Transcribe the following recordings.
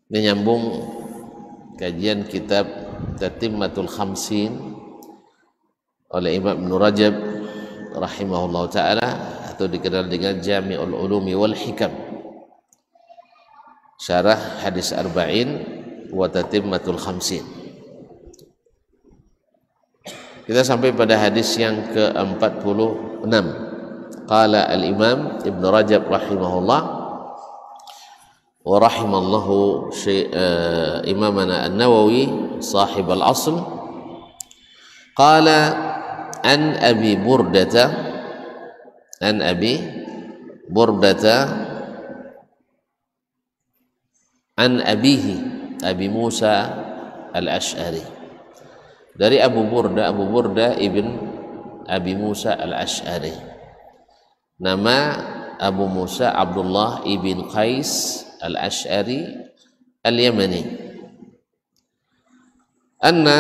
Menyambung kajian kitab Tatimmatul Khamsin oleh Imam Ibn Rajab rahimahullah ta'ala, atau dikenal dengan Jami'ul Ulumi wal Hikam, syarah hadis arba'in wa Tatimmatul Khamsin. Kita sampai pada hadis yang ke-46. Qala al-Imam Ibn Rajab rahimahullah wa rahimallahu imamana an-Nawawi sahib al-asl, qala an Abi Burdata an abihi Abi Musa al-Ash'ari, dari Abu Burda ibn Abi Musa al-Ash'ari. Nama Abu Musa Abdullah ibn Qais al-Ash'ari al-Yamani. Anna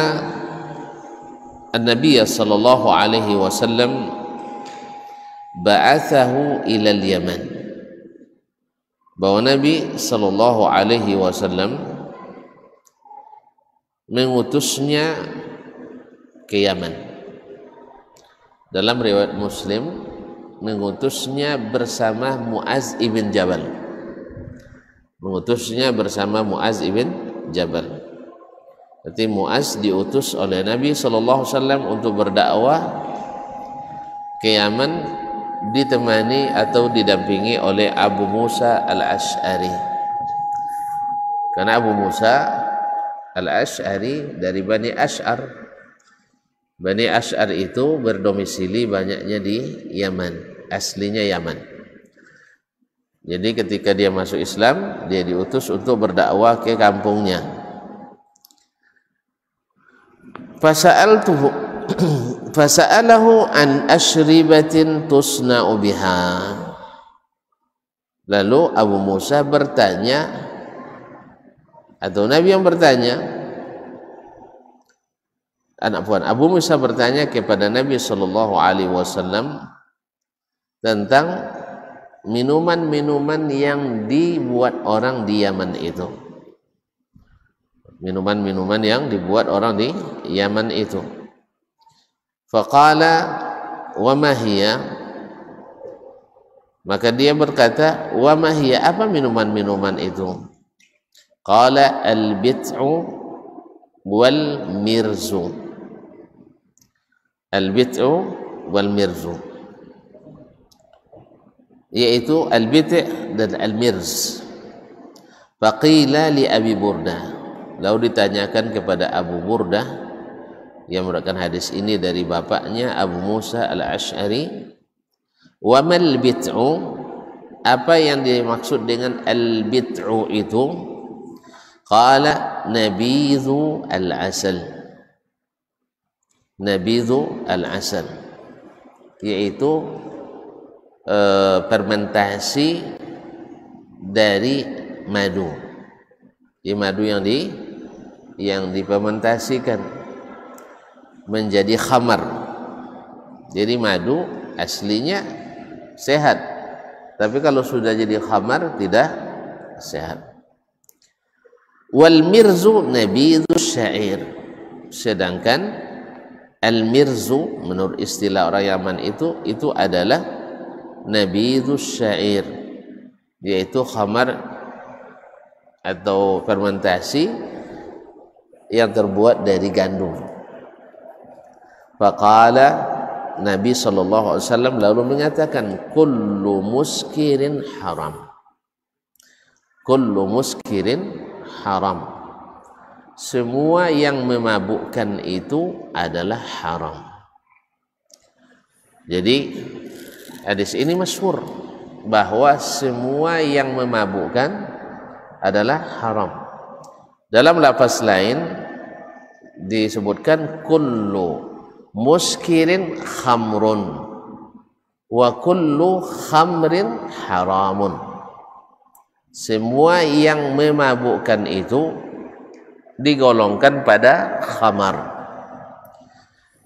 an-Nabiy sallallahu alaihi wasallam ba'athahu ila al-Yaman, bahwa Nabi sallallahu alaihi wasallam mengutusnya ke Yaman. Dalam riwayat Muslim, mengutusnya bersama Muaz ibn Jabal. Berarti Muaz diutus oleh Nabi SAW untuk berdakwah ke Yaman, ditemani atau didampingi oleh Abu Musa al-Ash'ari. Karena Abu Musa al-Ash'ari dari Bani Ash'ar. Bani Ash'ar itu berdomisili banyaknya di Yaman, aslinya Yaman. Jadi ketika dia masuk Islam, dia diutus untuk berdakwah ke kampungnya. Fasa'alahu an ashribatin tusna'u biha. Lalu Abu Musa bertanya, atau Nabi yang bertanya, Abu Musa bertanya kepada Nabi sallallahu alaihi wasallam tentang minuman-minuman yang dibuat orang di Yaman itu. Minuman-minuman yang dibuat orang di Yaman itu. Faqala wa ma hiya, maka dia berkata, wa ma hiya, apa minuman-minuman itu? Qala al-bit'u wal mirzu. Al-bit'u wal mirzu, yaitu al-bit' dan al-mirz. Faqila li Abi Burda, lalu ditanyakan kepada Abu Burda yang meriwayatkan hadis ini dari bapaknya Abu Musa al-Ash'ari, wa mal bit'u, apa yang dimaksud dengan al-bit'u itu? Qala nabidhu al-asal. Nabidhu al-asal, yaitu fermentasi dari madu. Ini madu yang difermentasikan menjadi khamar. Jadi madu aslinya sehat, tapi kalau sudah jadi khamar tidak sehat. Wal mirzu nabidhu syair, sedangkan al-mirzu menurut istilah orang Yaman itu adalah nabidhus syair, yaitu khamar atau fermentasi yang terbuat dari gandum. Faqala, Nabi SAW lalu mengatakan, kullu muskirin haram. Kullu muskirin haram, semua yang memabukkan itu adalah haram. Jadi hadis ini masyhur bahwa semua yang memabukkan adalah haram. Dalam lafaz lain disebutkan kullu muskirin khamrun wa kullu khamrin haramun. Semua yang memabukkan itu digolongkan pada khamar,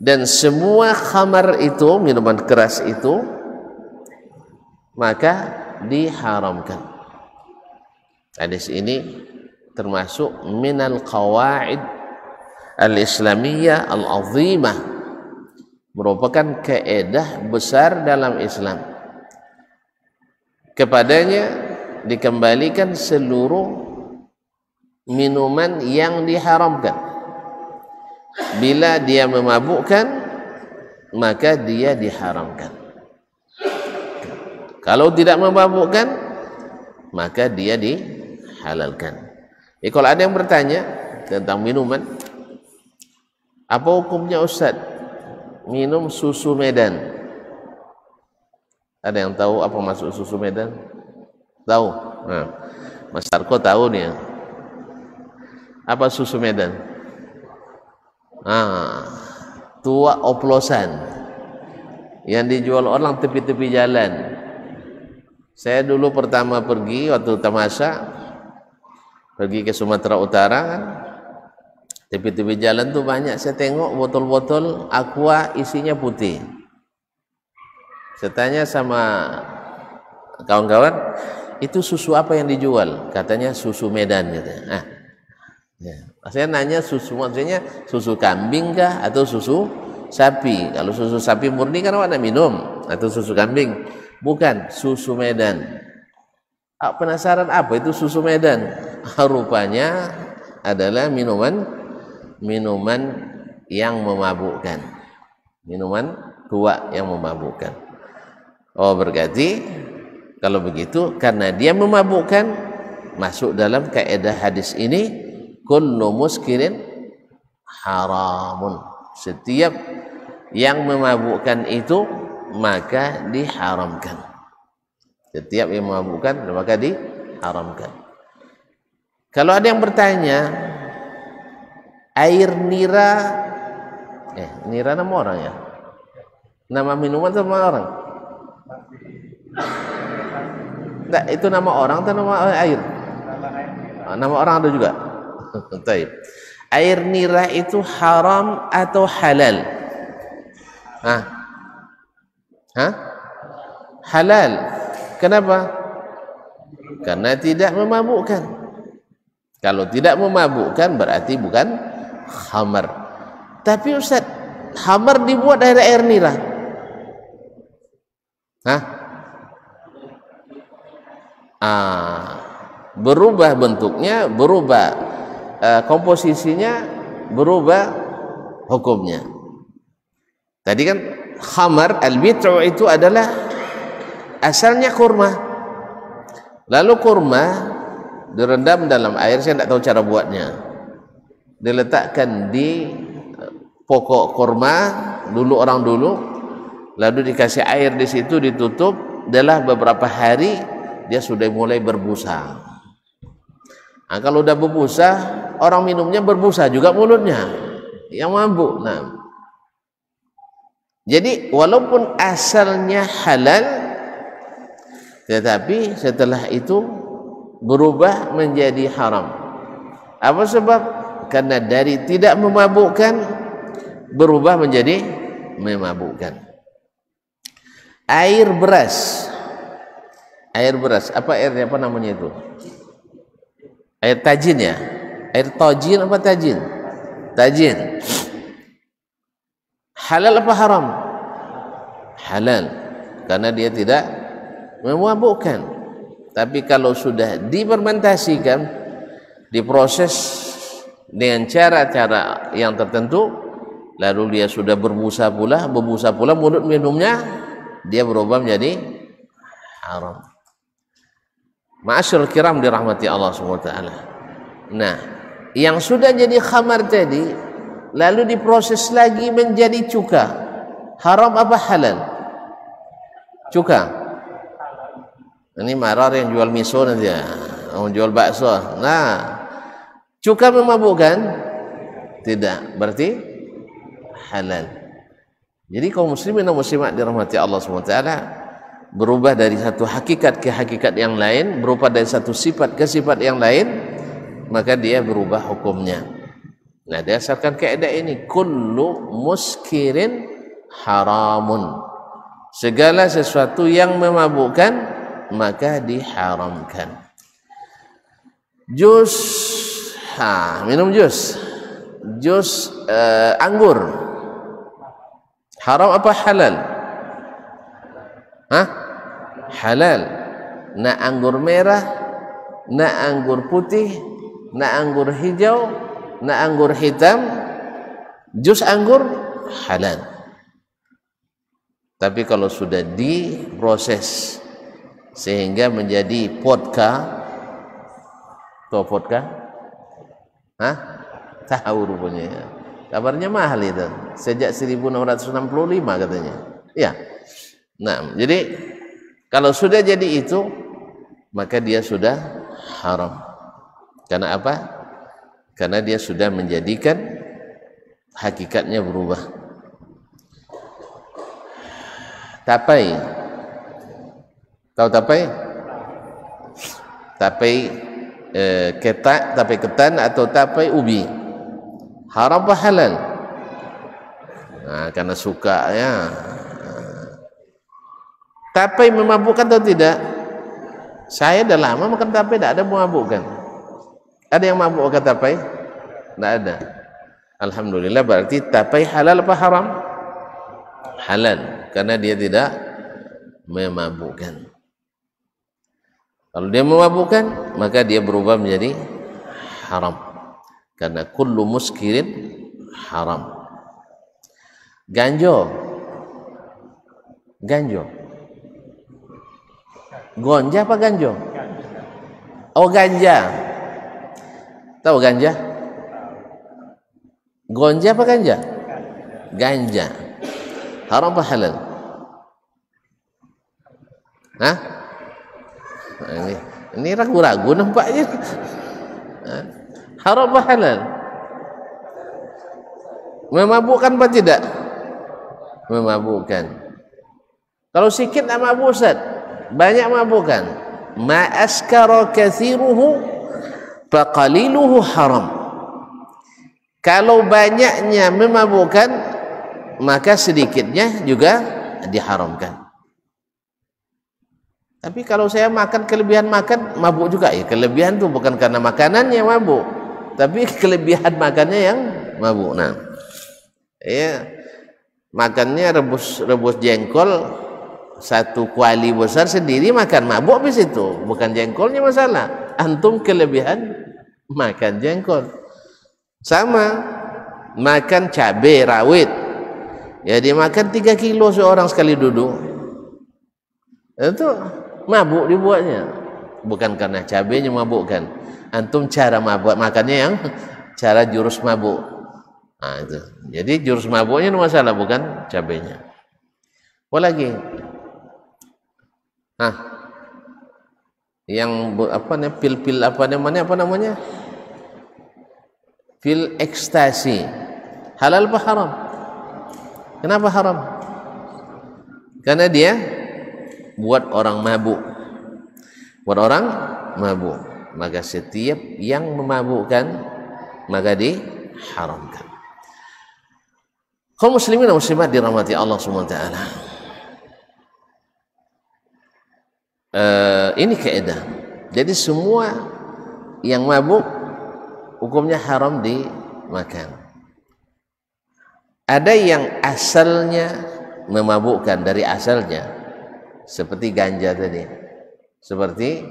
dan semua khamar itu, minuman keras itu, maka diharamkan. Hadis ini termasuk minal qawaid al-islamiyah al-azimah, merupakan kaedah besar dalam Islam. Kepadanya dikembalikan seluruh minuman yang diharamkan. Bila dia memabukkan, maka dia diharamkan. Kalau tidak memabukkan, maka dia dihalalkan. Kalau ada yang bertanya tentang minuman, apa hukumnya Ustaz minum susu Medan? Ada yang tahu apa maksud susu Medan? Tahu? Nah, Mas Tarko tahu nih ya. Apa susu Medan? Tua oplosan yang dijual orang tepi-tepi jalan. Saya dulu pertama pergi waktu tamasya, pergi ke Sumatera Utara kan, tepi-tepi jalan tuh banyak saya tengok botol-botol aqua isinya putih. Saya tanya sama kawan-kawan, itu susu apa yang dijual? Katanya susu Medan gitu. Ya. Saya nanya susu, maksudnya susu kambing kah atau susu sapi? Kalau susu sapi murni kan awak nak minum, atau susu kambing? Bukan, susu Medan. Penasaran apa itu susu Medan? Rupanya adalah minuman yang memabukkan, minuman tua yang memabukkan. Oh, berarti kalau begitu karena dia memabukkan, masuk dalam kaidah hadis ini, kullu muskirin haramun. Setiap yang memabukkan itu maka diharamkan. Setiap yang memabukkan maka diharamkan. Kalau ada yang bertanya, air nira, nira nama orang ya? Nama minuman atau nama orang? Enggak, itu nama orang atau nama air? Nama orang ada juga. Baik. Air nira itu haram atau halal? Halal. Kenapa? Karena tidak memabukkan. Kalau tidak memabukkan berarti bukan khamar. Tapi Ustaz, khamar dibuat dari air nira. Berubah bentuknya, berubah komposisinya, berubah hukumnya. Tadi kan khamar al-bit'u itu adalah asalnya kurma. Lalu kurma direndam dalam air, saya tidak tahu cara buatnya. Diletakkan di pokok kurma dulu, orang dulu, lalu dikasih air di situ, ditutup. Adalah beberapa hari dia sudah mulai berbusa. Kalau udah berbusa, orang minumnya berbusa juga mulutnya, yang mabuk. Jadi walaupun asalnya halal, tetapi setelah itu berubah menjadi haram. Apa sebab? Karena dari tidak memabukkan berubah menjadi memabukkan. Air beras, apa airnya, apa namanya itu? Air tajin ya? Air tajin apa tajin? Tajin. Halal apa haram? Halal, karena dia tidak memabukkan. Tapi kalau sudah difermentasikan, diproses dengan cara-cara yang tertentu, lalu dia sudah berbusa pula mulut minumnya, dia berubah menjadi haram. Ma'asyarul kiram dirahmati Allah SWT. Nah, yang sudah jadi khamar tadi lalu diproses lagi menjadi cuka, haram apa halal? Cuka. Ini marar yang jual miso nanti ya, yang jual bakso. Nah, cuka memabukkan? Tidak, berarti halal. Jadi kaum muslimin dan muslimat dirahmati Allah SWT, berubah dari satu hakikat ke hakikat yang lain, berupa dari satu sifat ke sifat yang lain, maka dia berubah hukumnya. Nah, dasarkan kaidah ini, kullu muskirin haramun. Segala sesuatu yang memabukkan maka diharamkan. Jus Minum jus. Jus anggur. Haram apa halal? Halal. Nak anggur merah, nak anggur putih, nak anggur hijau, nak anggur hitam, jus anggur halal. Tapi kalau sudah diproses sehingga menjadi vodka, tahu vodka? Tahu rupanya. Kabarnya mahal itu. Sejak 1665 katanya. Ya. Nah, jadi kalau sudah jadi itu, maka dia sudah haram. Karena apa? Karena dia sudah menjadikan hakikatnya berubah. Tapai. Tahu tapai? Tapai ketak, tapai ketan atau tapai ubi. Haram apa halal? Karena suka ya. Tapai memabukkan atau tidak? Saya dah lama makan tapai, tak ada memabukkan. Ada yang mabuk makan tapai? Tak ada. Alhamdulillah, berarti tapai halal apa haram? Halal, karena dia tidak memabukkan. Kalau dia memabukkan, maka dia berubah menjadi haram. Karena kullu muskirin haram. Ganjo. Gonja apa ganjo? Oh, ganja. Tahu ganja? Gonja apa ganja? Ganja. Haram apa halal? Ini ragu-ragu nampaknya. Haram apa halal? Memabukkan apa tidak? Memabukkan. Kalau sikit tak mabuk, Ustaz. Banyak mabukkan. Ma askara kathiruhu faqaliluhu haram. Kalau banyaknya memabukkan, maka sedikitnya juga diharamkan. Tapi kalau saya makan kelebihan makan, mabuk juga ya. Kelebihan itu bukan karena makanannya mabuk, tapi kelebihan makannya yang mabuk. Nah, ya, makannya rebus jengkol satu kuali besar sendiri makan mabuk habis itu. Bukan jengkolnya masalah, antum kelebihan makan jengkol. Sama makan cabai rawit, ya dia makan 3 kilo seorang sekali duduk, itu mabuk dibuatnya. Bukan karena cabainya mabukkan, antum cara mabuk makannya yang cara jurus mabuk. Itu. Jadi jurus mabuknya masalah, bukan cabainya. Apa lagi? Yang apa namanya, pil apa namanya? Pil ekstasi. Halal apa haram? Kenapa haram? Karena dia buat orang mabuk. Maka setiap yang memabukkan maka diharamkan. Kaum muslimin dan muslimat dirahmati Allah Subhanahu wa taala. Ini kaidah. Jadi semua yang mabuk hukumnya haram dimakan. Ada yang asalnya memabukkan dari asalnya, seperti ganja tadi, seperti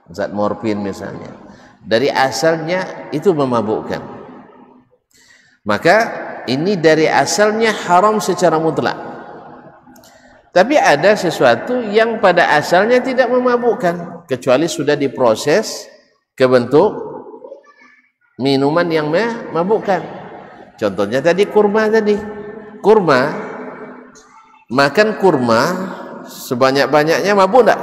zat morfin misalnya, dari asalnya itu memabukkan. Maka ini dari asalnya haram secara mutlak. Tapi ada sesuatu yang pada asalnya tidak memabukkan, kecuali sudah diproses ke bentuk minuman yang memabukkan. Contohnya tadi kurma tadi. Kurma, makan kurma sebanyak-banyaknya mabuk enggak?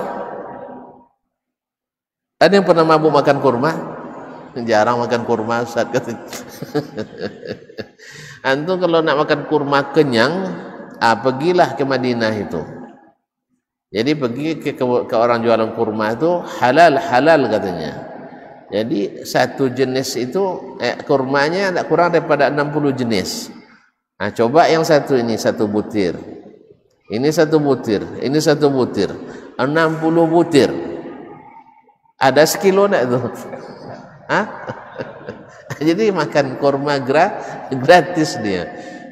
Ada yang pernah mabuk makan kurma? Jarang makan kurma, Ustaz. Antum kalau nak makan kurma kenyang, pergilah ke Madinah itu. Jadi pergi ke orang jualan kurma itu, halal katanya. Jadi satu jenis itu kurmanya tidak kurang daripada 60 jenis. Coba yang satu ini, satu butir. Ini satu butir, ini satu butir. 60 butir. Ada sekilo enggak itu? Hah? Jadi makan kurma gratis dia.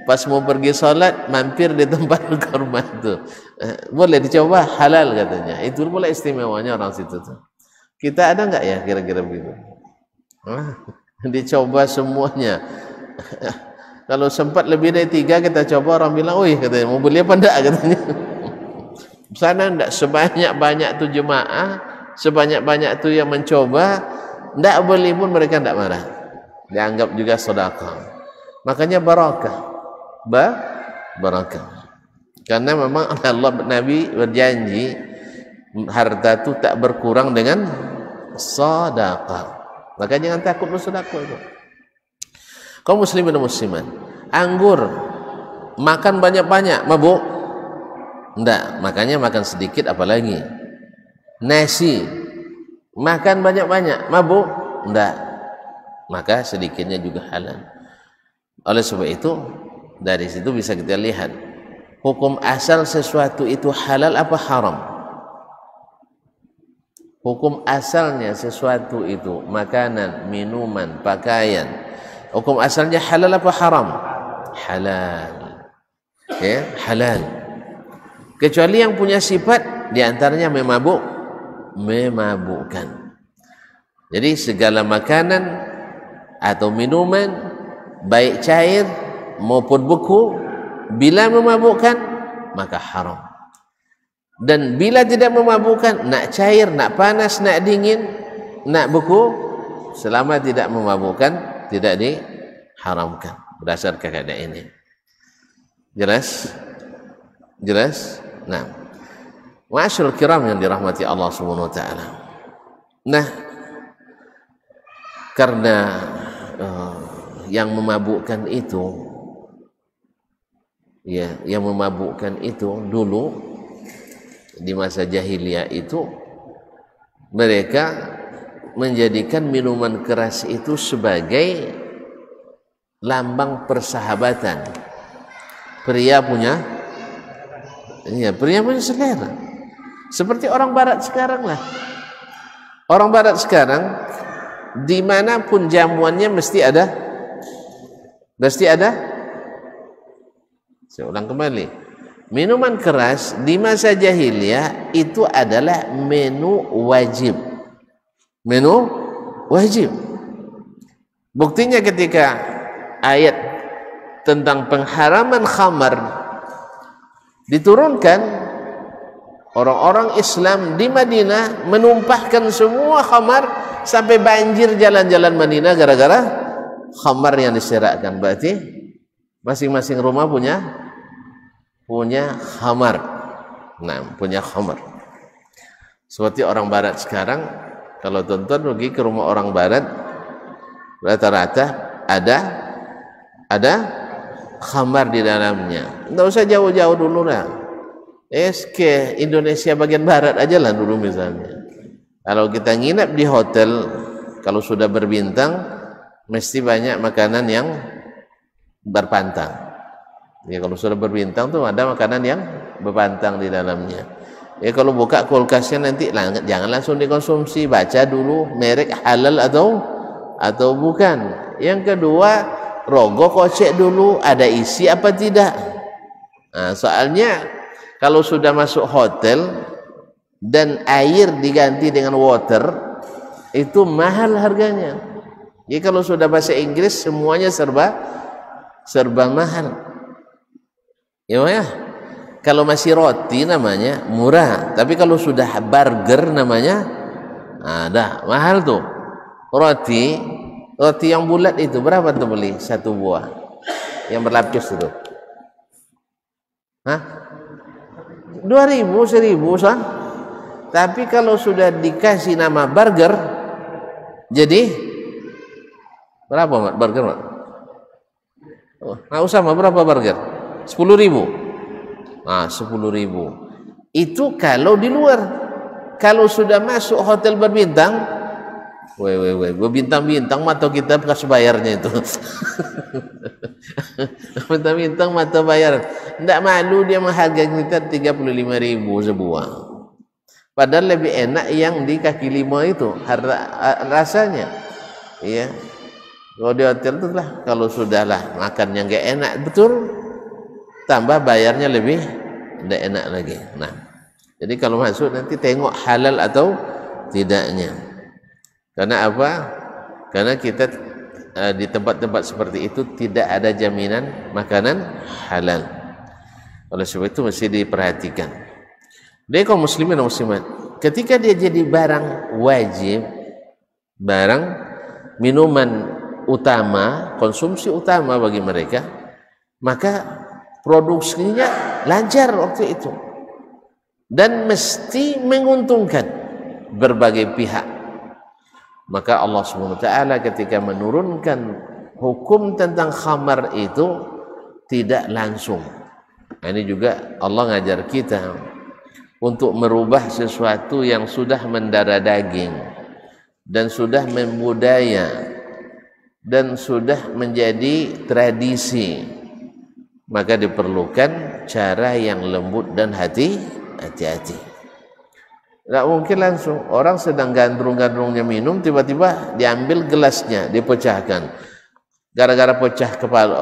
Pas mau pergi sholat mampir di tempat kurma itu. Boleh dicoba, halal katanya. Itu mulai istimewanya orang situ tuh. Kita ada enggak ya kira-kira begitu? Dicoba semuanya. Kalau sempat lebih dari 3 kita coba, orang bilang, "Wih," katanya, "mau beli apa enggak?" katanya. Sana enggak sebanyak-banyak tuh jemaah, sebanyak-banyak tuh yang mencoba, enggak beli pun mereka enggak marah. Dianggap juga sedekah. Makanya barakah. Barakah. Karena memang Allah Nabi berjanji harta itu tak berkurang dengan sedekah. Maka jangan takut bersedekah itu. Kaum muslimin dan muslimat, anggur makan banyak-banyak mabuk? Enggak, makanya makan sedikit apalagi. Nasi makan banyak-banyak mabuk? Enggak, maka sedikitnya juga halal. Oleh sebab itu, dari situ bisa kita lihat hukum asal sesuatu itu halal apa haram. Hukum asalnya sesuatu itu makanan, minuman, pakaian, hukum asalnya halal apa haram? Halal. Ya, halal. Kecuali yang punya sifat diantaranya memabukkan. Jadi segala makanan atau minuman, baik cair maupun beku, bila memabukkan maka haram. Dan bila tidak memabukkan, nak cair, nak panas, nak dingin, nak beku, selama tidak memabukkan tidak diharamkan berdasarkan keadaan ini. Jelas? Jelas? Nah, ma'asyiral kiram yang dirahmati Allah Subhanahu wa taala. Nah, karena yang memabukkan itu, ya, yang memabukkan itu dulu di masa jahiliyah itu mereka menjadikan minuman keras itu sebagai lambang persahabatan. Pria punya selera. Seperti orang barat sekarang lah. Orang barat sekarang dimanapun jamuannya mesti ada. Saya ulang kembali. Minuman keras di masa jahiliyah itu adalah menu wajib. Menu wajib. Buktinya ketika ayat tentang pengharaman khamar diturunkan, orang-orang Islam di Madinah menumpahkan semua khamar sampai banjir jalan-jalan Madinah gara-gara khamar yang diserakkan. Berarti masing-masing rumah punya khamar. Nah, punya khamar. Seperti orang barat sekarang, kalau tonton pergi ke rumah orang barat, rata-rata ada khamar di dalamnya. Nggak usah jauh-jauh dulu lah. Ke Indonesia bagian barat aja lah dulu misalnya. Kalau kita nginap di hotel, kalau sudah berbintang, mesti banyak makanan yang berpantang. Ya, kalau sudah berbintang tuh ada makanan yang berpantang di dalamnya. Ya, kalau buka kulkasnya nanti jangan langsung dikonsumsi, baca dulu merek halal atau bukan. Yang kedua, rogo kocek dulu ada isi apa tidak. Nah, soalnya kalau sudah masuk hotel dan air diganti dengan water, itu mahal harganya. Jadi kalau sudah bahasa Inggris semuanya serba mahal. Ya, kalau masih roti namanya murah, tapi kalau sudah burger namanya ada mahal tuh. Roti yang bulat itu berapa tuh beli satu buah yang berlapis itu? 2.000, 1.000 sah. Tapi kalau sudah dikasih nama burger, jadi berapa Mak? Burger Mak? Nggak usah Mak, berapa burger? 10.000. Nah, 10.000 itu kalau di luar. Kalau sudah masuk hotel berbintang, berbintang-bintang mata kita bekas bayarnya itu. Bintang-bintang mata bayar. Tidak malu dia menghargai kita 35.000 sebuah. Padahal lebih enak yang di kaki lima itu rasanya. Iya. Kalau di hotel itu lah, kalau sudahlah makannya nggak enak betul, tambah bayarnya lebih tidak enak lagi. Nah, jadi kalau masuk nanti tengok halal atau tidaknya. Karena apa? Karena kita di tempat-tempat seperti itu tidak ada jaminan makanan halal. Oleh sebab itu mesti diperhatikan. Dia kaum muslimin dan muslimat, ketika dia jadi barang wajib, barang minuman utama, konsumsi utama bagi mereka, maka produksinya lancar waktu itu dan mesti menguntungkan berbagai pihak. Maka Allah SWT ketika menurunkan hukum tentang khamar itu tidak langsung. Ini juga Allah ngajar kita untuk merubah sesuatu yang sudah mendarah daging dan sudah membudaya dan sudah menjadi tradisi, maka diperlukan cara yang lembut dan hati-hati. Tidak mungkin langsung orang sedang gandrung-gandrungnya minum, tiba-tiba diambil gelasnya, dipecahkan. Gara-gara pecah kepala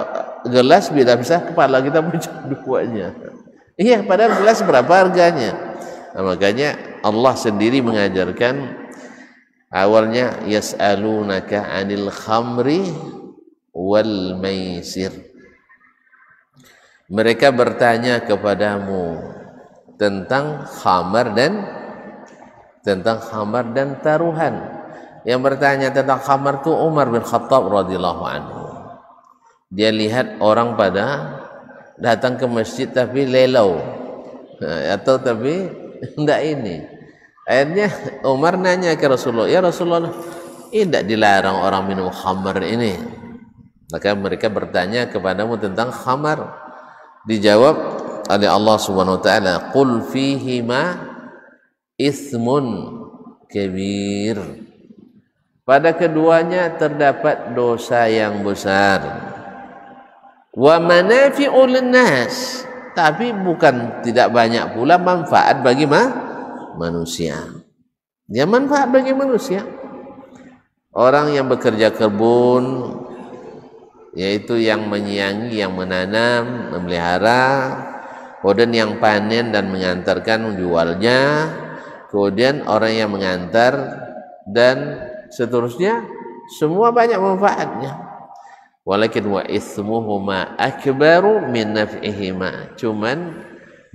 gelas, bisa kepala kita pecah duanya. Iya, padahal gelas berapa harganya? Nah, makanya Allah sendiri mengajarkan awalnya yas'alunaka 'anil khamri wal maisir. Mereka bertanya kepadamu tentang khamar dan taruhan. Yang bertanya tentang khamar itu Umar bin Khattab radhiyallahu anhu. Dia lihat orang pada datang ke masjid tapi lelau atau tapi tidak ini. Akhirnya Umar nanya ke Rasulullah, ya Rasulullah, tidak dilarang orang minum khamar ini. Maka mereka bertanya kepadamu tentang khamar. Dijawab oleh Allah Subhanahu wa taala, qul fihi ma ismun kabir. Pada keduanya terdapat dosa yang besar. Wa manafi'u linnas, tapi bukan tidak banyak pula manfaat bagi manusia. Ya, manfaat bagi manusia. Orang yang bekerja kebun, yaitu yang menyiangi, yang menanam, memelihara, kemudian yang panen dan mengantarkan menjualnya, kemudian orang yang mengantar dan seterusnya, semua banyak manfaatnya. Walakin wa ismuhuma akbaru min naf'ihima, cuman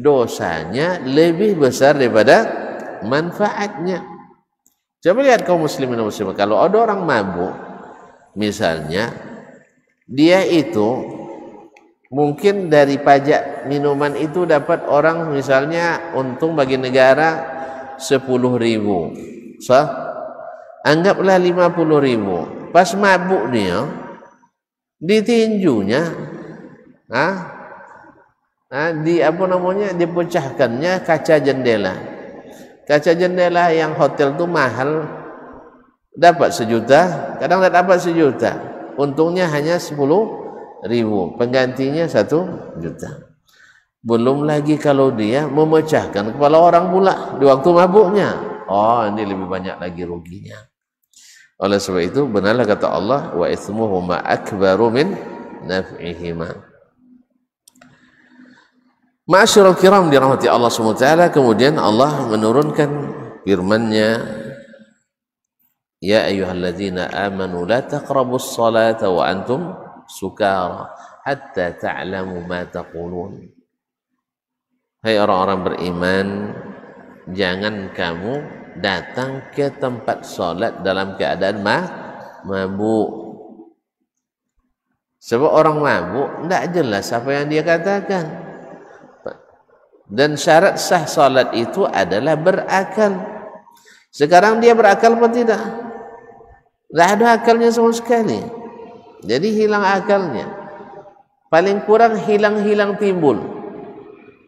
dosanya lebih besar daripada manfaatnya. Coba lihat kaum muslimin dan muslimat, kalau ada orang mabuk misalnya, dia itu mungkin dari pajak minuman itu dapat orang misalnya untung bagi negara 10.000, anggaplah 50.000. Pas mabuk dia ditinjunya, dipecahkannya kaca jendela. Kaca jendela yang hotel tuh mahal, dapat 1 juta, kadang tidak dapat 1 juta. Untungnya hanya 10.000, penggantinya 1 juta. Belum lagi kalau dia memecahkan kepala orang pula di waktu mabuknya. Oh, ini lebih banyak lagi ruginya. Oleh sebab itu benarlah kata Allah, wa ismuhuma akbaru min naf'ihima. Ma'asyiral kiram dirahmati Allah SWT, kemudian Allah menurunkan firman-Nya, ya ayyuhalladzina amanu la taqrabus salata wa antum sukara hatta ta'lamu ma taqulun. Hai orang-orang beriman, jangan kamu datang ke tempat salat dalam keadaan mabuk. Sebab orang mabuk tidak jelas apa yang dia katakan. Dan syarat sah salat itu adalah berakal. Sekarang dia berakal apa tidak? Tidak ada akalnya sama sekali. Jadi hilang akalnya. Paling kurang hilang timbul.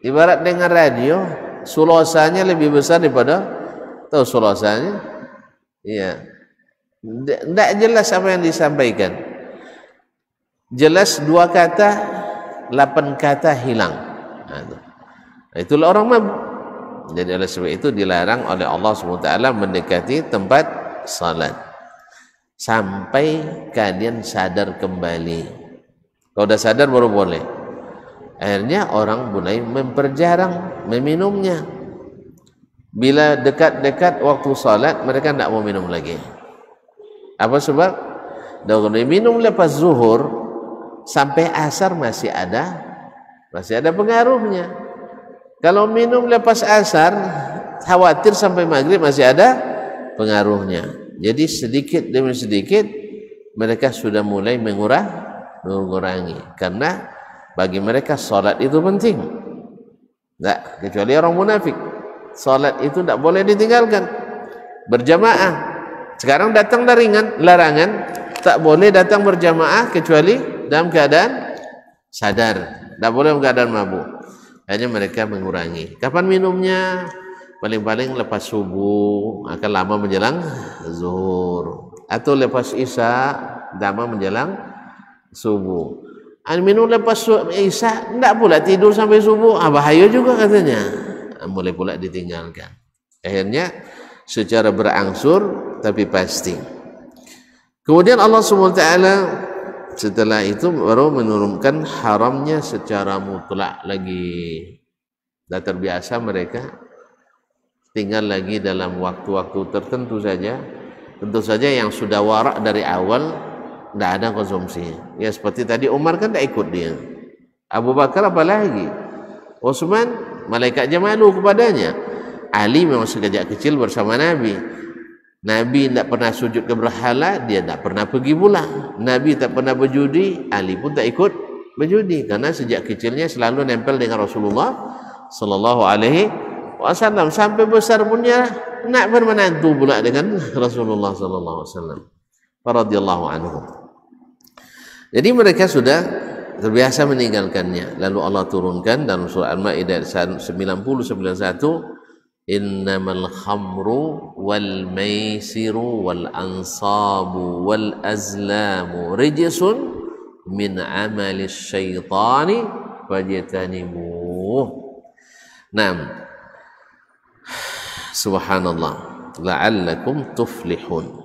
Ibarat dengan radio, sulosanya lebih besar daripada, tahu sulosanya? Iya. Tidak jelas apa yang disampaikan. Jelas 2 kata, 8 kata hilang. Itulah orang mabuk. Jadi oleh sebab itu dilarang oleh Allah SWT mendekati tempat salat sampai kalian sadar kembali. Kalau sudah sadar baru boleh. Akhirnya orang mulai memperjarang meminumnya. Bila dekat-dekat waktu salat mereka tidak mau minum lagi. Apa sebab? Kalau minum lepas zuhur sampai asar masih ada pengaruhnya. Kalau minum lepas asar khawatir sampai maghrib masih ada pengaruhnya. Jadi sedikit demi sedikit mereka sudah mulai mengurangi karena bagi mereka salat itu penting. Tidak, kecuali orang munafik. Salat itu tidak boleh ditinggalkan. Berjamaah. Sekarang datang larangan tak boleh datang berjamaah kecuali dalam keadaan sadar. Tidak boleh dalam keadaan mabuk. Hanya mereka mengurangi. Kapan minumnya? Paling-paling lepas subuh, akan lama menjelang zuhur, atau lepas isya, lama menjelang subuh. Minum lepas isya, tidak pula tidur sampai subuh, bahaya juga katanya. Mulai pula ditinggalkan. Akhirnya secara berangsur tapi pasti. Kemudian Allah SWT setelah itu baru menurunkan haramnya secara mutlak lagi. Dah terbiasa mereka tinggal lagi dalam waktu-waktu tertentu saja. Tentu saja yang sudah warak dari awal tidak ada konsumsi. Ya seperti tadi Umar kan tidak ikut dia. Abu Bakar apalagi. Utsman malaikat aja malu kepadanya. Ali memang sejak kecil bersama Nabi. Nabi tidak pernah sujud ke berhala, dia tidak pernah pergi pula. Nabi tak pernah berjudi, Ali pun tak ikut berjudi karena sejak kecilnya selalu nempel dengan Rasulullah sallallahu alaihi wasallam sampai besar punya nak bermenantu pula dengan Rasulullah sallallahu alaihi wasallam radhiyallahu anhu. Jadi mereka sudah terbiasa meninggalkannya. Lalu Allah turunkan dalam surah Al-Maidah 90-91, innamal khamru wal maisiru wal ansabu wal azlamu rijsun min amali syaitani fajtanibuh. Naam. Subhanallah, la'allakum tuflihun.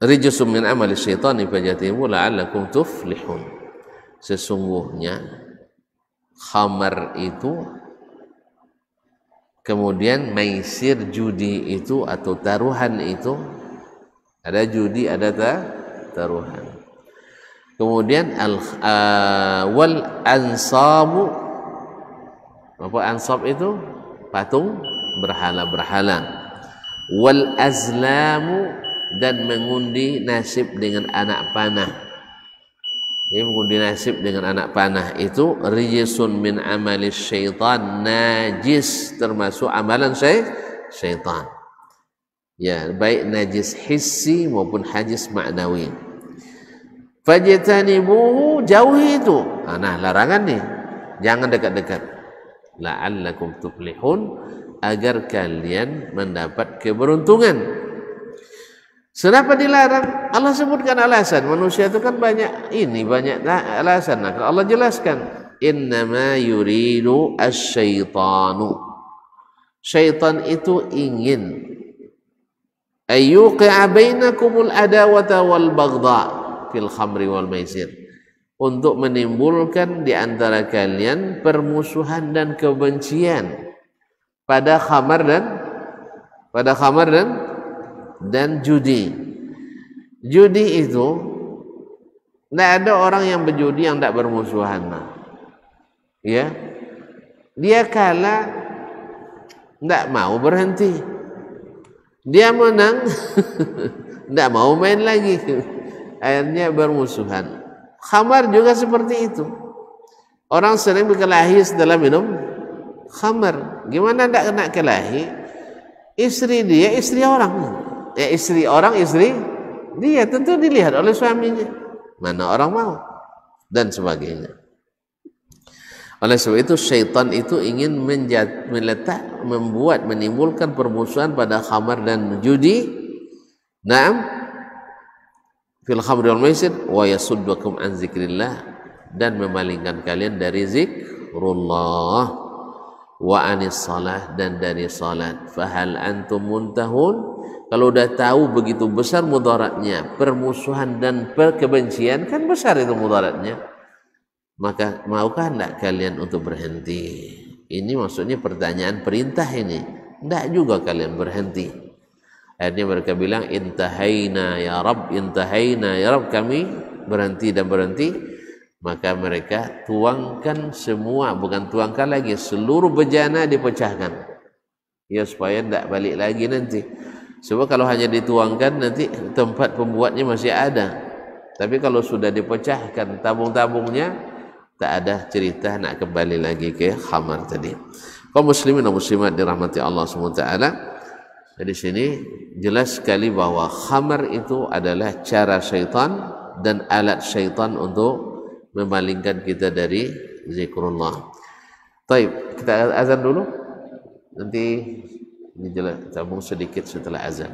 Rijsun min amali syaitani fajtanibuh la'allakum tuflihun. Sesungguhnya khamar itu, kemudian maisir judi itu atau taruhan itu, ada judi ada taruhan. Kemudian wal ansabu, apa ansab itu? Patung berhala-berhala. Wal azlamu, dan mengundi nasib dengan anak panah. Jadi mengundi nasib dengan anak panah itu rijsun min amali syaitan, najis, termasuk amalan syaitan. Ya, baik najis hissi maupun najis maknawi. Fajtanibuhu, jauhi itu. Nah, larangan nih. Jangan dekat-dekat. La'allakum tuflihun, agar kalian mendapat keberuntungan. Kenapa dilarang? Allah sebutkan alasan. Manusia itu kan banyak alasan. Nah, Allah jelaskan, innama yuridu asyaitanu, syaitan itu ingin ayyuqi'a bainakumul adawata wal baghdha fil khamri wal maisir, untuk menimbulkan di antara kalian permusuhan dan kebencian pada khamar dan judi. Judi itu tidak ada orang yang berjudi yang tidak bermusuhan. Ya, dia kalah tidak mau berhenti, dia menang tidak mau main lagi, akhirnya bermusuhan. Khamar juga seperti itu. Orang sering berkelahi setelah minum khamar. Gimana tidak kena kelahi? Istri dia, istri orang. Ya, istri orang, istri dia, tentu dilihat oleh suaminya. Mana orang mau? Dan sebagainya. Oleh sebab itu syaitan itu ingin menimbulkan permusuhan pada khamar dan judi. Naam, fil khamri wal maisir wa yasuddukum an zikrillah, dan memalingkan kalian dari zikrullah. wa anis salah, dan dari salat. Fahal antum muntahun? Kalau udah tahu begitu besar mudaratnya, permusuhan dan perkebencian, kan besar itu mudaratnya, maka maukah hendak kalian untuk berhenti? Ini maksudnya pertanyaan perintah ini. Hendak juga kalian berhenti. Akhirnya mereka bilang, intahaina ya Rabb, intahaina ya Rabb, kami berhenti dan berhenti. Maka mereka tuangkan semua, bukan tuangkan lagi, seluruh bejana dipecahkan, ya supaya tidak balik lagi nanti. Sebab kalau hanya dituangkan nanti tempat pembuatnya masih ada, tapi kalau sudah dipecahkan tabung-tabungnya, tak ada cerita nak kembali lagi ke khamar tadi. Kaum muslimin dan muslimat dirahmati Allah SWT, di sini jelas sekali bahwa khamar itu adalah cara syaitan dan alat syaitan untuk memalingkan kita dari zikrullah. Baik, kita azan dulu, nanti dijelas sambung sedikit setelah azan.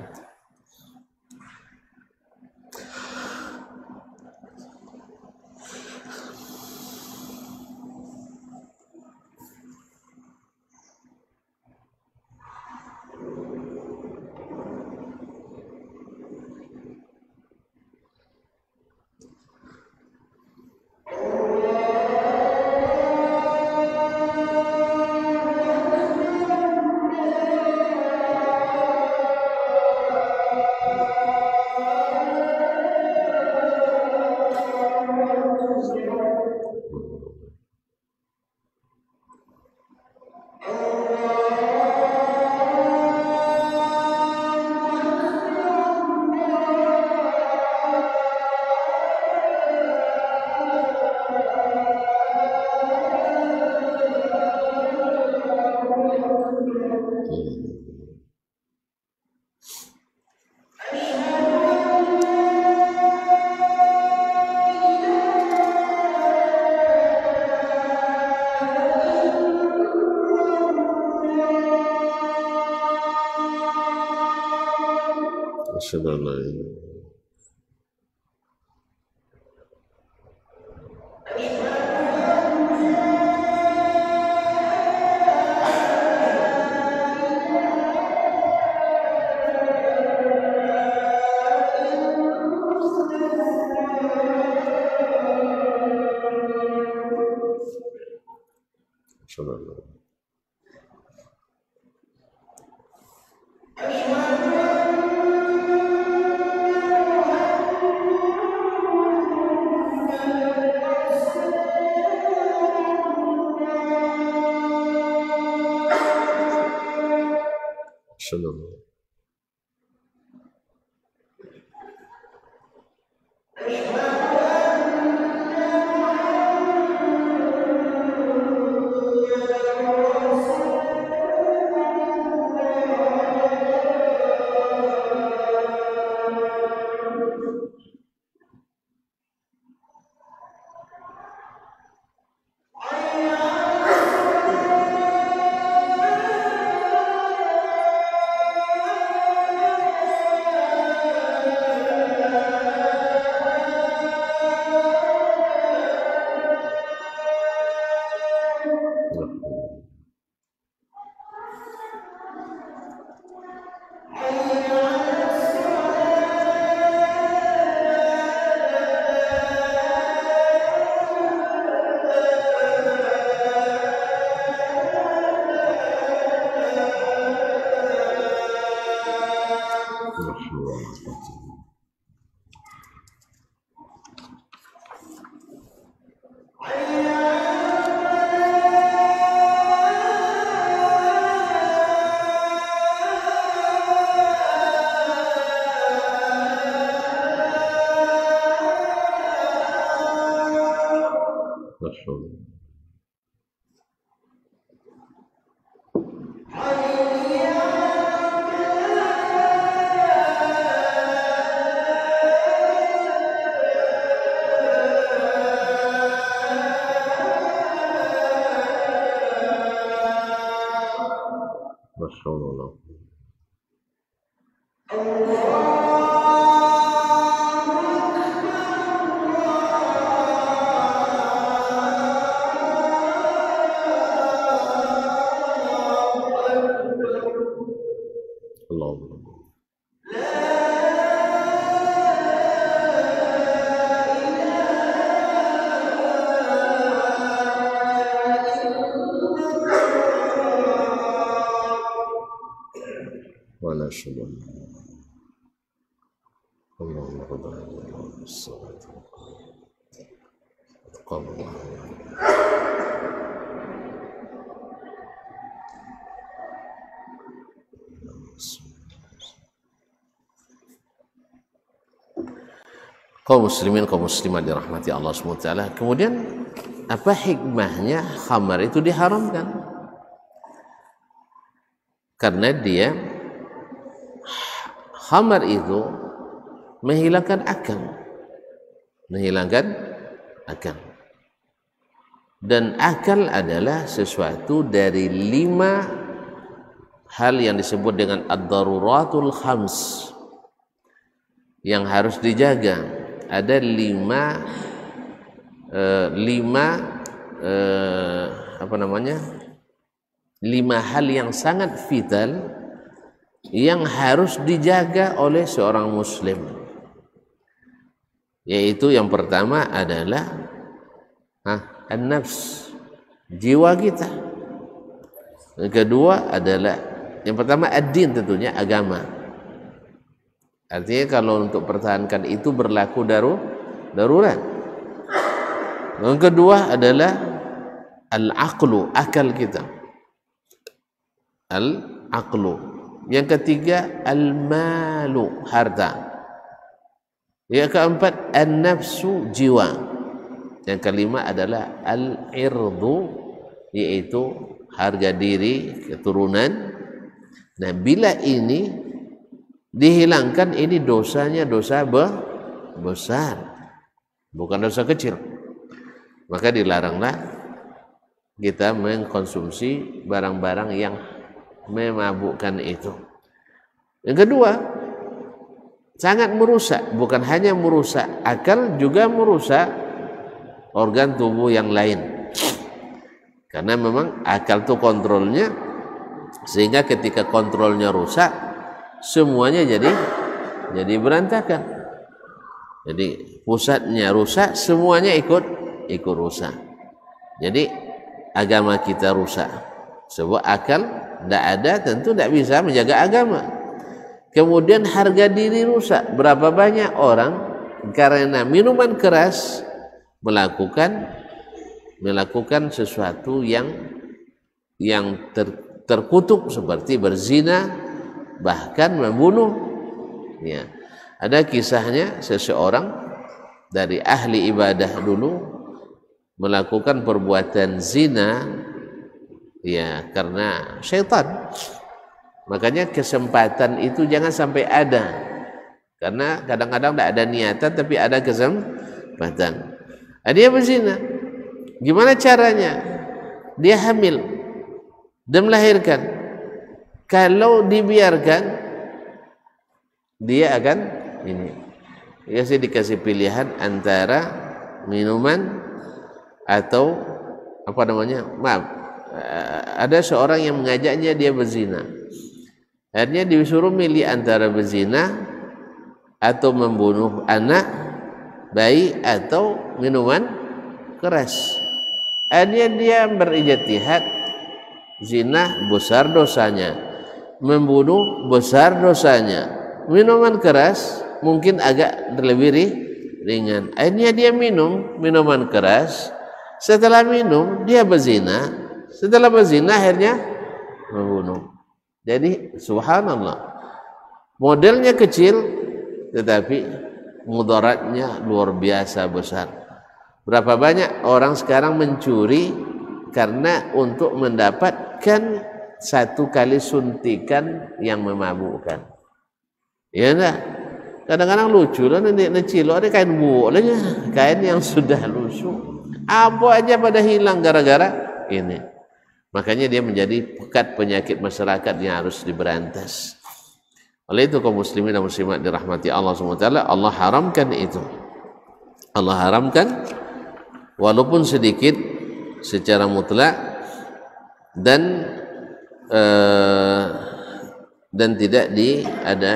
Kaum muslimin, kaum muslimat dirahmati Allah SWT. Kemudian apa hikmahnya khamar itu diharamkan? Karena dia khamar itu menghilangkan akal, dan akal adalah sesuatu dari 5 hal yang disebut dengan ad-daruratul khams yang harus dijaga. Ada 5 hal yang sangat vital yang harus dijaga oleh seorang muslim, yaitu yang pertama adalah an-nafs, jiwa kita. Yang kedua adalah, yang pertama ad-din, tentunya agama. Artinya kalau untuk pertahankan itu berlaku darurat. Yang kedua adalah al-aqlu, akal kita. Al-aqlu. Yang ketiga al-malu, harta. Yang keempat an-nafsu, jiwa. Yang kelima adalah al-irdu, yaitu harga diri, keturunan. Nah, bila ini dihilangkan, ini dosanya dosa besar, bukan dosa kecil. Maka dilaranglah kita mengkonsumsi barang-barang yang memabukkan itu. Yang kedua, sangat merusak, bukan hanya merusak akal, juga merusak organ tubuh yang lain. Karena memang akal itu kontrolnya, sehingga ketika kontrolnya rusak, semuanya jadi berantakan. Jadi pusatnya rusak, semuanya ikut rusak. Jadi agama kita rusak. Sebab akal tidak ada, tentu tidak bisa menjaga agama. Kemudian harga diri rusak. Berapa banyak orang karena minuman keras melakukan sesuatu yang terkutuk, seperti berzina, bahkan membunuh. Ya. Ada kisahnya, seseorang dari ahli ibadah dulu melakukan perbuatan zina, ya, karena syaitan. Makanya kesempatan itu jangan sampai ada, karena kadang-kadang tidak ada niatan tapi ada kesempatan. Dia berzina. Gimana caranya? Dia hamil dan melahirkan. Kalau dibiarkan, dia akan dia dikasih pilihan antara minuman atau ada seorang yang mengajaknya dia berzina. Akhirnya disuruh milih antara berzina atau membunuh anak, bayi, atau minuman keras. Akhirnya dia berijtihad, zina besar dosanya, membunuh besar dosanya, minuman keras mungkin agak lebih ringan. Akhirnya dia minum minuman keras. Setelah minum dia berzina. Setelah berzina akhirnya membunuh. Jadi subhanallah, modelnya kecil tetapi mudaratnya luar biasa besar. Berapa banyak orang sekarang mencuri karena untuk mendapatkan 1 kali suntikan yang memabukkan. Ya enggak? Kadang-kadang lucu lah, cilok ada kain buuk lah, kain yang sudah lusuh. Apa aja pada hilang gara-gara ini. Makanya dia menjadi pekat penyakit masyarakat yang harus diberantas. Oleh itu kaum muslimin dan muslimat dirahmati Allah SWT, Allah haramkan itu. Allah haramkan walaupun sedikit secara mutlak, dan tidak ada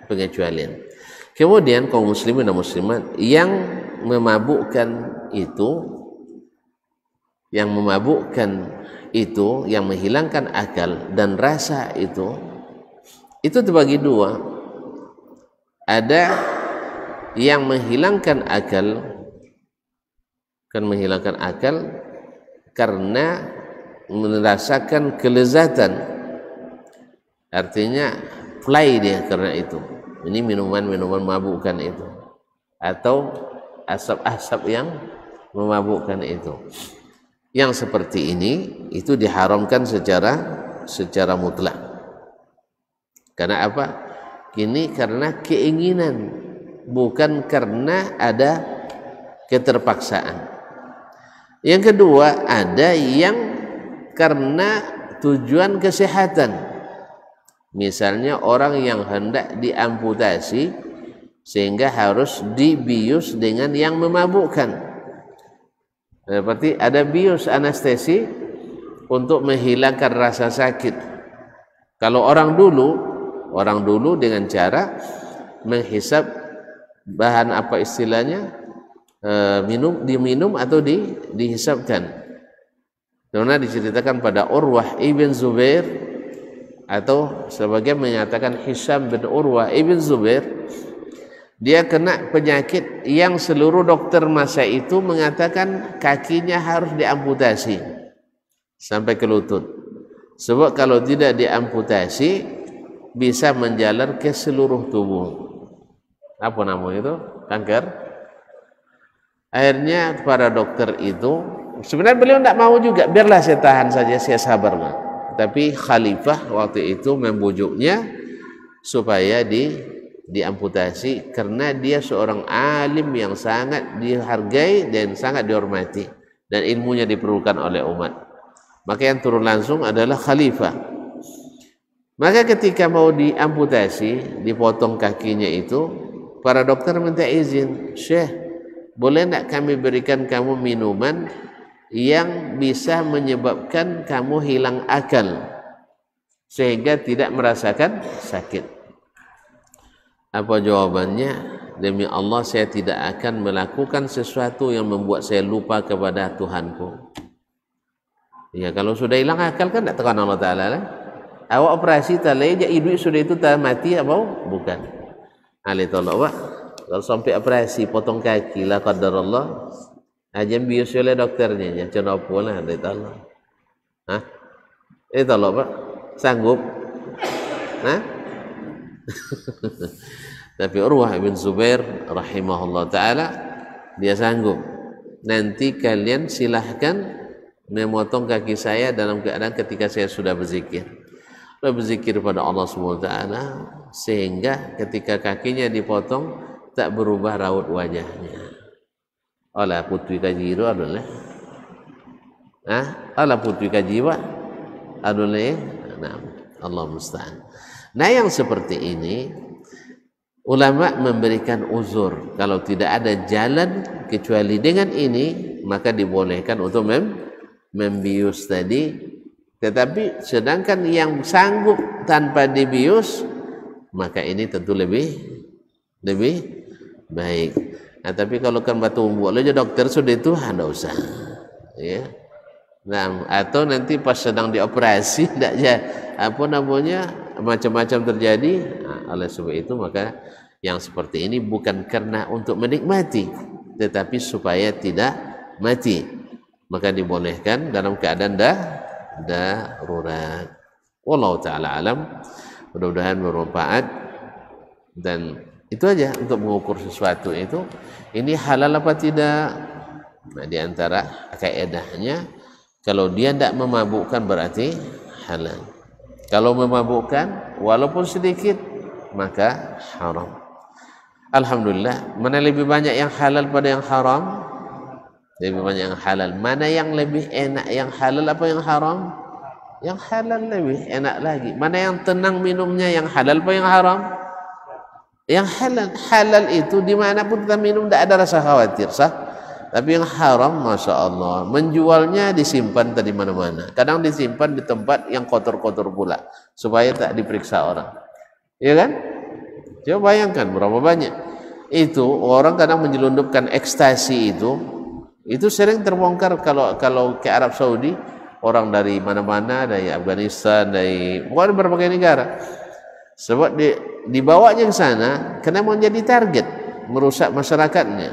pengecualian. Kemudian kaum muslimin dan muslimat yang memabukkan itu, yang menghilangkan akal dan rasa itu terbagi 2. Ada yang menghilangkan akal, kan menghilangkan akal karena merasakan kelezatan, artinya play dia karena itu. Ini minuman-minuman memabukkan itu, atau asap-asap yang memabukkan itu. Yang seperti ini itu diharamkan secara mutlak. Karena apa? Ini karena keinginan, bukan karena ada keterpaksaan. Yang kedua, ada yang karena tujuan kesehatan. Misalnya orang yang hendak diamputasi sehingga harus dibius dengan yang memabukkan. Seperti ada bius anestesi untuk menghilangkan rasa sakit. Kalau orang dulu dengan cara menghisap bahan apa istilahnya, diminum atau dihisapkan. Karena diceritakan pada Urwah ibn Zubair, atau sebagian menyatakan Hisham bin Urwah ibn Zubair, dia kena penyakit yang seluruh dokter masa itu mengatakan kakinya harus diamputasi sampai ke lutut. Sebab kalau tidak diamputasi bisa menjalar ke seluruh tubuh. Apa namanya itu? Kanker. Akhirnya para dokter itu, sebenarnya beliau tidak mau juga, biarlah saya tahan saja, saya sabar. Tapi khalifah waktu itu membujuknya supaya diamputasi karena dia seorang alim yang sangat dihargai dan sangat dihormati dan ilmunya diperlukan oleh umat. Maka yang turun langsung adalah khalifah. Maka ketika mau diamputasi, dipotong kakinya itu, para dokter minta izin, "Syekh, boleh tidak kami berikan kamu minuman yang bisa menyebabkan kamu hilang akal sehingga tidak merasakan sakit?" Apa jawabannya? "Demi Allah, saya tidak akan melakukan sesuatu yang membuat saya lupa kepada Tuhanku." Ya, kalau sudah hilang akal kan tidak tekan Allah Ta'ala lah. Awak operasi talai je ibu sudah itu tak mati apa? Bukan. Ali tolak Pak. Kalau sampai operasi potong kaki lah qadarullah, ajam bius oleh dokternya, jangan apa lah dari tolak. Hah? Tolak Pak. Sanggup? Hah? Tapi Urwah bin Zubair rahimahullah ta'ala dia sanggup. Nanti kalian silahkan memotong kaki saya dalam keadaan ketika saya sudah berzikir. Berzikir pada Allah SWT sehingga ketika kakinya dipotong tak berubah raut wajahnya. Ala putri kajiru adalah ala putri kajiwa adalah Allah musta'an. Nah, yang seperti ini ulama memberikan uzur kalau tidak ada jalan kecuali dengan ini, maka dibolehkan untuk membius tadi. Tetapi sedangkan yang sanggup tanpa dibius, maka ini tentu lebih baik. Nah, tapi kalau kan batu umbu aja dokter sudah itu tidak usah, ya. Nah, atau nanti pas sedang dioperasi tidak ya apa namanya macam-macam terjadi. Nah, oleh sebab itu maka yang seperti ini bukan karena untuk menikmati, tetapi supaya tidak mati, maka dibolehkan dalam keadaan darurat. Wallahu ta'ala alam. Mudah-mudahan bermanfaat. Dan itu aja untuk mengukur sesuatu itu, ini halal apa tidak. Nah, di antara kaedahnya, kalau dia tidak memabukkan berarti halal. Kalau memabukkan walaupun sedikit maka haram. Alhamdulillah, mana lebih banyak yang halal pada yang haram? Lebih banyak yang halal. Mana yang lebih enak, yang halal apa yang haram? Yang halal lebih enak lagi. Mana yang tenang minumnya, yang halal apa yang haram? Yang halal. Halal itu dimanapun kita minum tidak ada rasa khawatir, sah. Tapi yang haram, masya Allah, menjualnya disimpan di mana-mana. Kadang disimpan di tempat yang kotor-kotor pula, supaya tak diperiksa orang. Ya kan? Coba bayangkan berapa banyak. Itu orang kadang menyelundupkan ekstasi itu sering terbongkar kalau ke Arab Saudi, orang dari mana-mana, dari Afghanistan, dari berbagai negara. Sebab dibawanya ke sana karena mau jadi target. merusak masyarakatnya.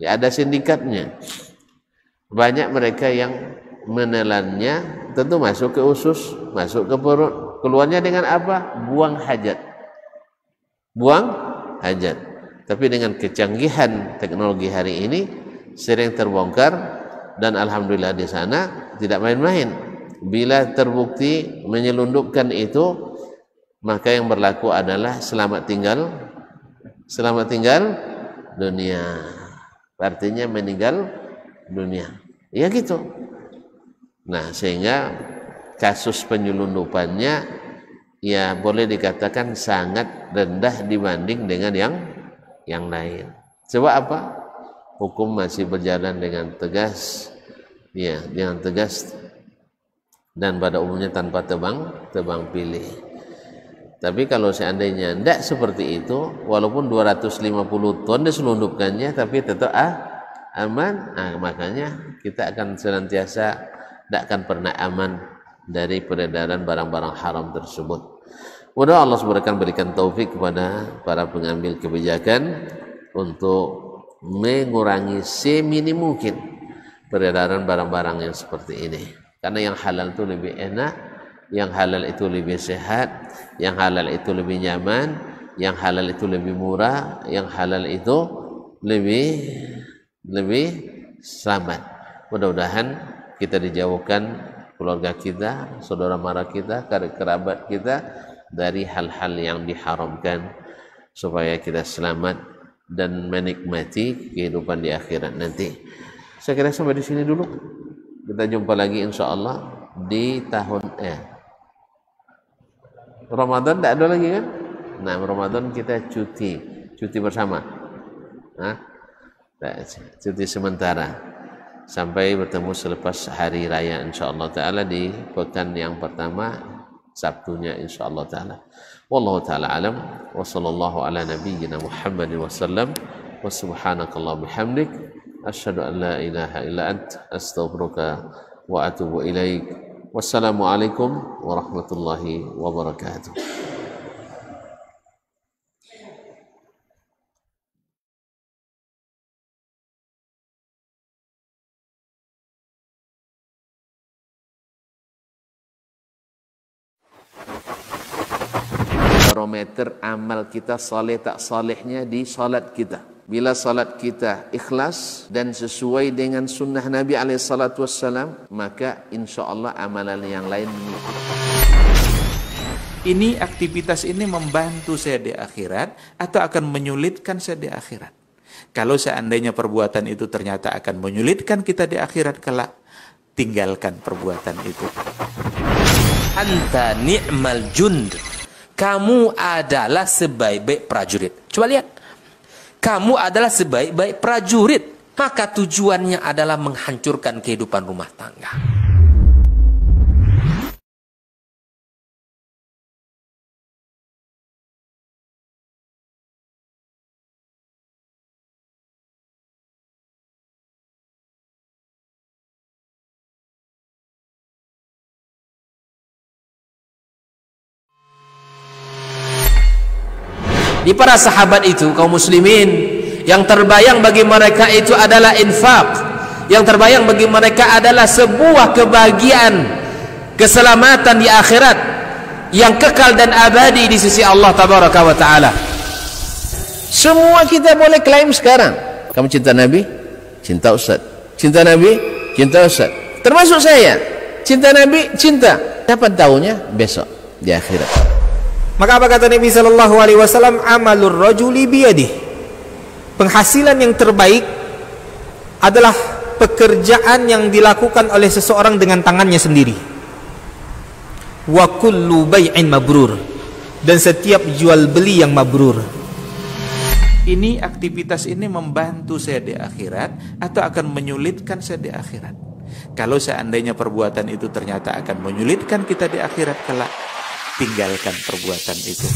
Ya, ada sindikatnya. Banyak mereka yang menelannya tentu masuk ke usus, masuk ke perut. Keluarnya dengan apa? Buang hajat. Buang hajat. Tapi dengan kecanggihan teknologi hari ini sering terbongkar, dan alhamdulillah di sana tidak main-main. Bila terbukti menyelundupkan itu, maka yang berlaku adalah selamat tinggal dunia. Artinya meninggal dunia. Ya gitu. Nah, sehingga kasus penyelundupannya ya boleh dikatakan sangat rendah dibanding dengan yang lain. Sebab apa? Hukum masih berjalan dengan tegas, ya, dengan tegas dan pada umumnya tanpa tebang pilih. Tapi kalau seandainya tidak seperti itu, walaupun 250 ton diselundupkannya, tapi tetap aman, makanya kita akan senantiasa tidak akan pernah aman dari peredaran barang-barang haram tersebut. Mudah Allah SWT berikan taufik kepada para pengambil kebijakan untuk mengurangi seminim mungkin peredaran barang-barang yang seperti ini. Karena yang halal itu lebih enak, yang halal itu lebih sehat, yang halal itu lebih nyaman, yang halal itu lebih murah, yang halal itu lebih selamat. Mudah-mudahan kita dijauhkan, keluarga kita, saudara mara kita, kerabat kita dari hal-hal yang diharamkan, supaya kita selamat dan menikmati kehidupan di akhirat nanti. Saya kira sampai di sini dulu. Kita jumpa lagi insya Allah di tahun Ramadan. Tidak ada lagi kan? Nah, Ramadan kita cuti bersama. Cuti sementara sampai bertemu selepas hari raya insyaallah taala di pekan yang pertama, Sabtunya insyaallah taala. Wallahu taala alam, wa sallallahu ala nabiyyina Muhammadin wasallam, wa subhanakallah bihamdik asyhadu an la ilaha illa ant astaghfiruka wa atubu ilaik. Wassalamualaikum warahmatullahi wabarakatuh. Barometer amal kita saleh tak salehnya di salat kita. Bila salat kita ikhlas dan sesuai dengan sunnah Nabi SAW, maka insya Allah amalan yang lain mengikuti. Ini aktivitas ini membantu saya di akhirat atau akan menyulitkan saya di akhirat? Kalau seandainya perbuatan itu ternyata akan menyulitkan kita di akhirat kelak, tinggalkan perbuatan itu. Anta ni'mal jund. Kamu adalah sebaik-baik prajurit. Coba lihat. Kamu adalah sebaik-baik prajurit. Maka tujuannya adalah menghancurkan kehidupan rumah tangga. Di para sahabat itu, kaum muslimin, yang terbayang bagi mereka itu adalah infak. Yang terbayang bagi mereka adalah sebuah kebahagiaan, keselamatan di akhirat yang kekal dan abadi di sisi Allah Tabaraka wa Ta'ala. Semua kita boleh klaim sekarang. Kamu cinta Nabi? Cinta Ustaz. Cinta Nabi? Cinta Ustaz. Termasuk saya. Cinta Nabi? Cinta. Dapat tahunya besok di akhirat. Maka apa kata Nabi sallallahu alaihi wasallam? Amalur rajuli biyadih. Penghasilan yang terbaik adalah pekerjaan yang dilakukan oleh seseorang dengan tangannya sendiri. Wa kullu bai'in mabrur. Dan setiap jual beli yang mabrur. Ini aktivitas ini membantu saya di akhirat atau akan menyulitkan saya di akhirat? Kalau seandainya perbuatan itu ternyata akan menyulitkan kita di akhirat kelak, tinggalkan perbuatan itu.